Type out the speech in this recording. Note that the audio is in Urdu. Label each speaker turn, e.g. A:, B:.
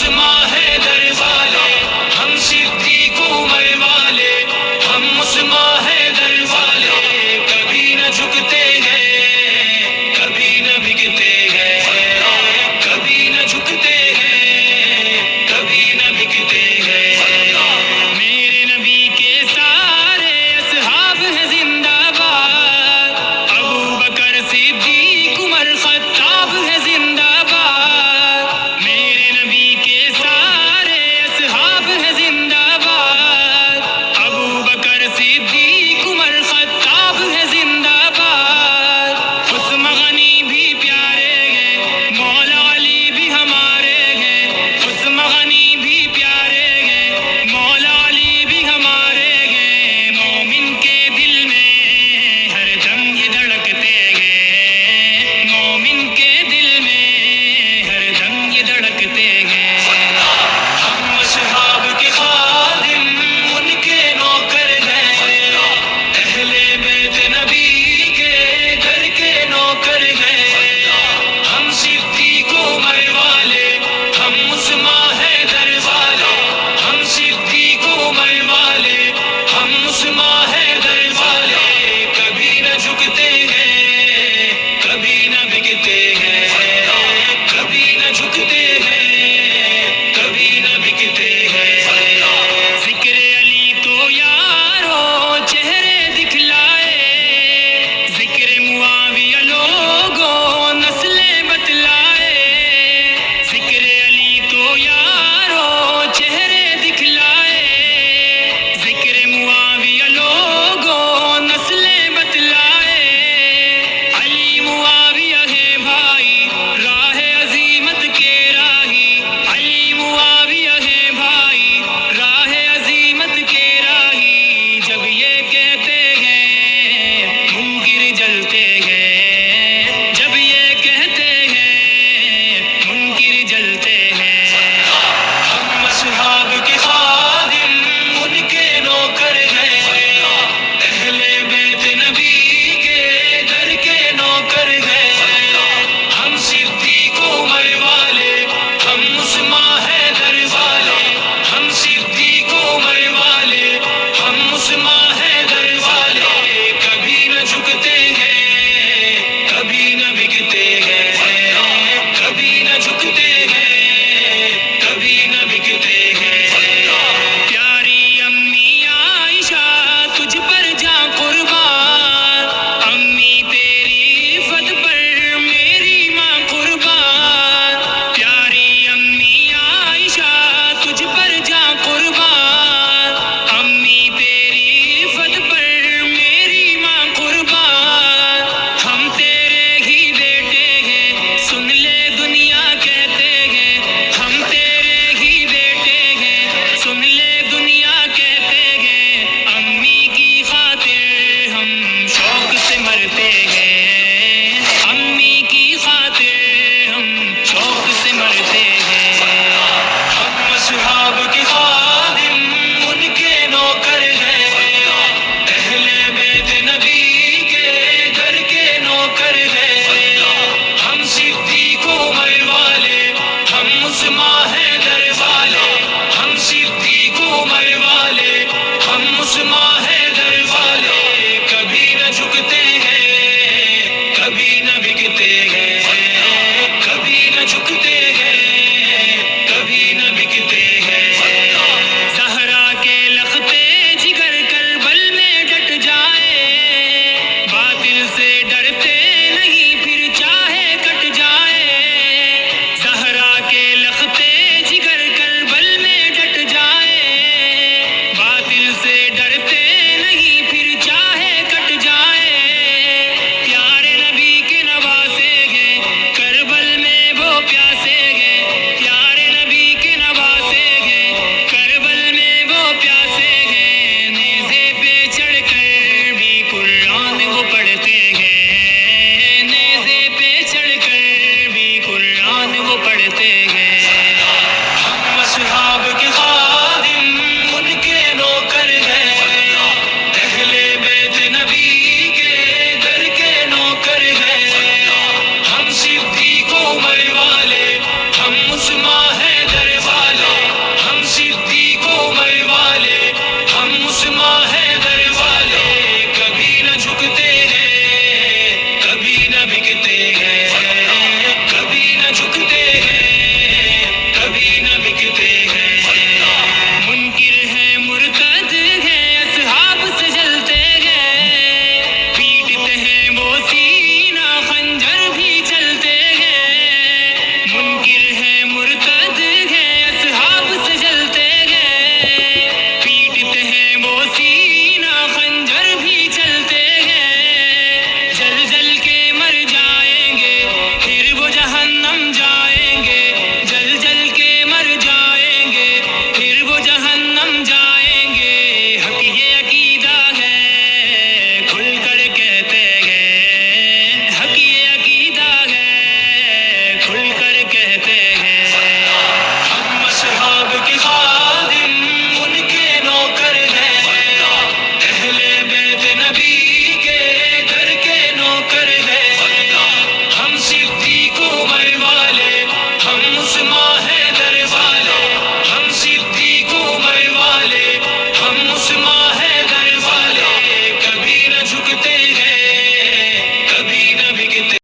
A: عثمان حیدر والے، ہم صدیق عمر والے، ہم عثمان حیدر والے، کبھی نہ جھکتے ہیں، کبھی نہ بکتے ہیں، کبھی نہ جھکتے ہیں، کبھی نہ بکتے ہیں۔ میرے نبی کے سارے اصحاب ہیں زندہ باد، ابو بکر صدیق عمر خطاب ہے زندہ باد، میرے نبی کے سارے اصحاب ہیں زندہ باد، ابو بکر صدیق عمر خطاب ہے زندہ باد، عثمان غنی بھی پیارے ہیں، مولا علی بھی ہمارے ہیں، عثمان غنی بھی پیارے ہیں، مولا علی بھی ہمارے ہیں، مومن کے دل میں ہر دم یہ دھڑکتے ہیں، مومن کے دل میں ہر دم یہ دھڑکتے ہیں۔ ہم اصحاب کے خادم، ان کے نوکر ہیں، اہل بیت نبی کے گھر کے نوکر ہیں، ہم صدیق عمر والے، ہم عثمان حیدر والے، ہم صدیق عمر والے، ہم عثمان حیدر والے، کبھی نہ جھکتے ہیں، کبھی نہ بکتے ہیں، کبھی نہ جھکتے ہیں، کبھی نہ بکتے ہیں۔ ذکر علی تو یارو چہرے دکھلائے، ذکر معاویہ لوگوں نسلیں بتلائے، ذکر علی تو یارو چہرے دکھلائے، ذکر معاویہ لوگوں نسلیں بتلائے، علی معاویہ ہے بھائی راہ عظیمت کے راہی، علی معاویہ ہے بھائی راہ عظیمت کے راہی، جب یہ کہتے ہیں منکر جلتے ہیں، جب یہ کہتے ہیں منکر جلتے ہیں۔ ہم اصحاب کے خادم، ان کے نوکر ہیں، اہل بیت نبی کے گھر کے نوکر ہیں، ہم صدیق عمر والے، ہم عثمان حیدر والے، ہم صدیق عمر والے، ہم عثمان حیدر والے، کبھی نہ جھکتے ہیں، کبھی نہ بکتے ہیں، کبھی نہ جھکتے ہیں، کبھی نہ بکتے ہیں۔ پیاری امی عائشہ تجھ پر جاں قربان، امی تیری عفت پر میری ماں قربان، پیاری امی عائشہ تجھ پر جاں قربان، امی تیری عفت پر میری ماں قربان، ہم تیرے ہی بیٹے ہیں سن لے دنیا کہتے ہیں، ہم تیرے ہی بیٹے ہیں سن لے دنیا کہتے ہیں، امی کی خاطر ہم شوق سے مرتے ہیں، امی کی خاطر ہم شوق سے مرتے ہیں۔ ہم اصحاب کے خادم، ان کے نوکر ہیں، اہل بیت نبی کے گھر کے نوکر ہیں، ہم صدیق عمر والے، ہم عثمان حیدر والے،